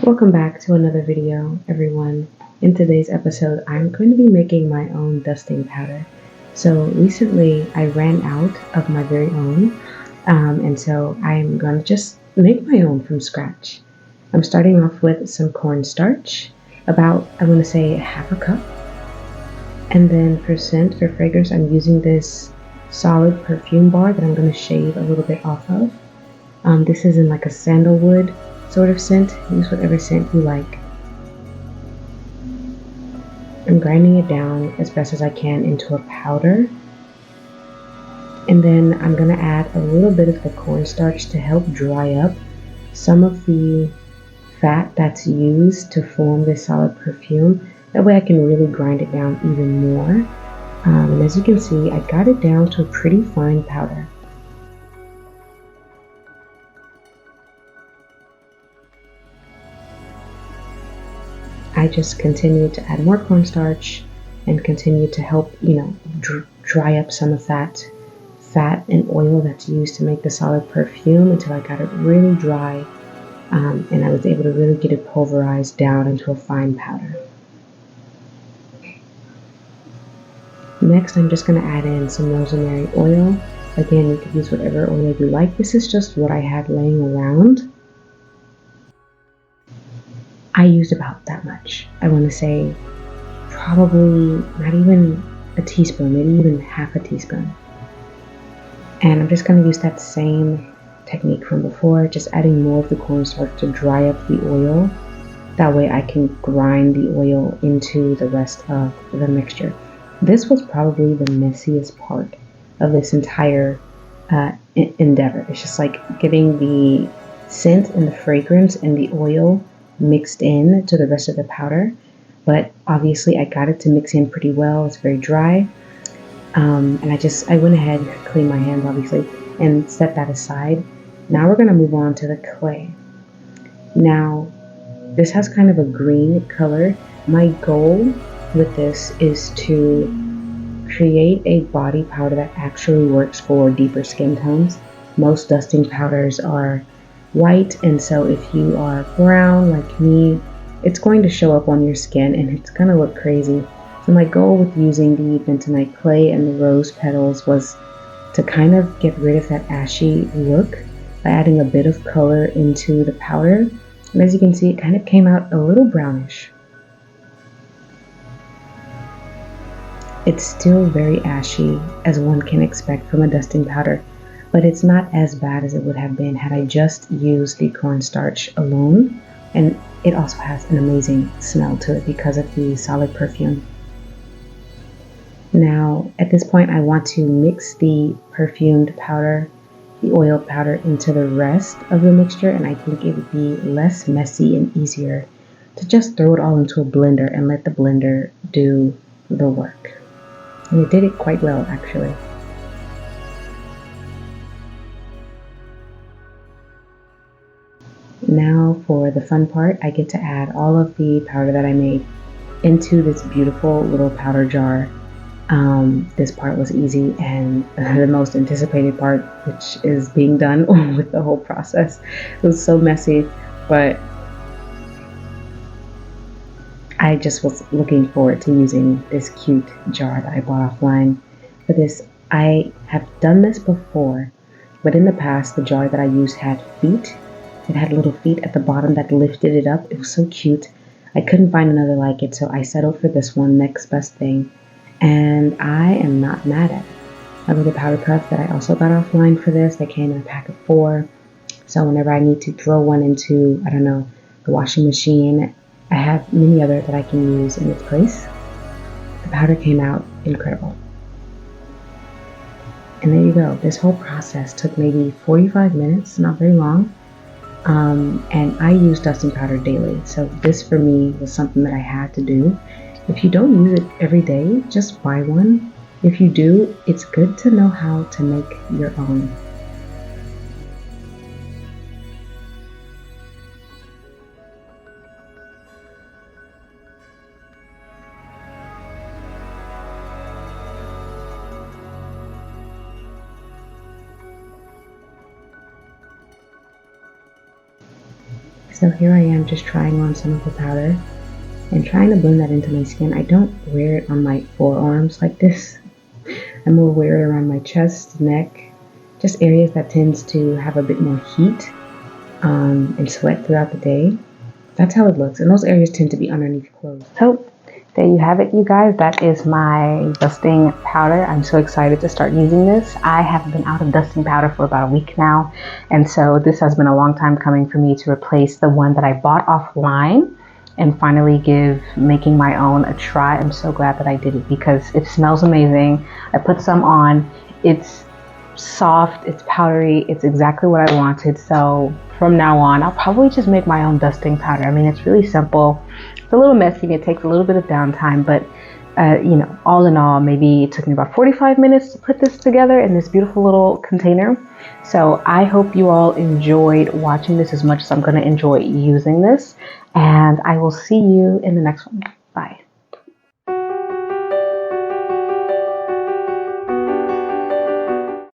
Welcome back to another video, everyone. In today's episode, I'm going to be making my own dusting powder. So recently I ran out of my very own, and so I'm going to just make my own from scratch. I'm starting off with some cornstarch, about, I want to say, half a cup. And then for scent, for fragrance, I'm using this solid perfume bar that I'm going to shave a little bit off of. This is in like a sandalwood sort of scent. Use whatever scent you like. I'm grinding it down as best as I can into a powder. And then I'm going to add a little bit of the cornstarch to help dry up some of the fat that's used to form this solid perfume. That way I can really grind it down even more. And as you can see, I got it down to a pretty fine powder. I just continue to add more cornstarch and continue to help, dry up some of that fat and oil that's used to make the solid perfume until I got it really dry, and I was able to really get it pulverized down into a fine powder. Next, I'm just going to add in some rosemary oil. Again, you could use whatever oil you like. This is just what I had laying around. I used about that much. I want to say probably not even a teaspoon, maybe even half a teaspoon. And I'm just going to use that same technique from before, just adding more of the cornstarch to dry up the oil. That way I can grind the oil into the rest of the mixture. This was probably the messiest part of this entire endeavor. It's just like getting the scent and the fragrance and the oil mixed in to the rest of the powder, but obviously I got it to mix in pretty well. It's very dry, and I went ahead, cleaned my hands obviously, and set that aside. Now we're going to move on to the clay. Now this has kind of a green color. My goal with this is to create a body powder that actually works for deeper skin tones. Most dusting powders are white, and so if you are brown like me, it's going to show up on your skin and it's going to look crazy. So my goal with using the bentonite clay and the rose petals was to kind of get rid of that ashy look by adding a bit of color into the powder. And as you can see, it kind of came out a little brownish. It's still very ashy, as one can expect from a dusting powder, but it's not as bad as it would have been had I just used the cornstarch alone. And it also has an amazing smell to it because of the solid perfume. Now, at this point, I want to mix the perfumed powder, the oil powder, into the rest of the mixture, and I think it would be less messy and easier to just throw it all into a blender and let the blender do the work. And it did it quite well, actually. Now for the fun part, I get to add all of the powder that I made into this beautiful little powder jar. This part was easy, and the most anticipated part, which is being done with the whole process. It was so messy, but I just was looking forward to using this cute jar that I bought offline for this. I have done this before, but in the past, the jar that I used had feet. It had little feet at the bottom that lifted it up. It was so cute. I couldn't find another like it, so I settled for this one, next best thing. And I am not mad at it. My little powder puff that I also got offline for this, they came in a pack of 4. So whenever I need to throw one into, I don't know, the washing machine, I have many other that I can use in its place. The powder came out incredible. And there you go. This whole process took maybe 45 minutes, not very long. And I use dusting powder daily, so this for me was something that I had to do. If you don't use it every day, just buy one. If you do, it's good to know how to make your own. So here I am just trying on some of the powder and trying to blend that into my skin. I don't wear it on my forearms like this. I more wear it around my chest, neck, just areas that tends to have a bit more heat and sweat throughout the day. That's how it looks, and those areas tend to be underneath clothes. So there you have it, you guys. That is my dusting powder. I'm so excited to start using this. I have been out of dusting powder for about a week now, and so this has been a long time coming for me to replace the one that I bought offline and finally give making my own a try. I'm so glad that I did it because it smells amazing. I put some on. It's soft, it's powdery, it's exactly what I wanted. So from now on, I'll probably just make my own dusting powder. I mean, it's really simple. It's a little messy. It takes a little bit of downtime, but you know, all in all, maybe it took me about 45 minutes to put this together in this beautiful little container. So I hope you all enjoyed watching this as much as I'm going to enjoy using this, and I will see you in the next one. Bye.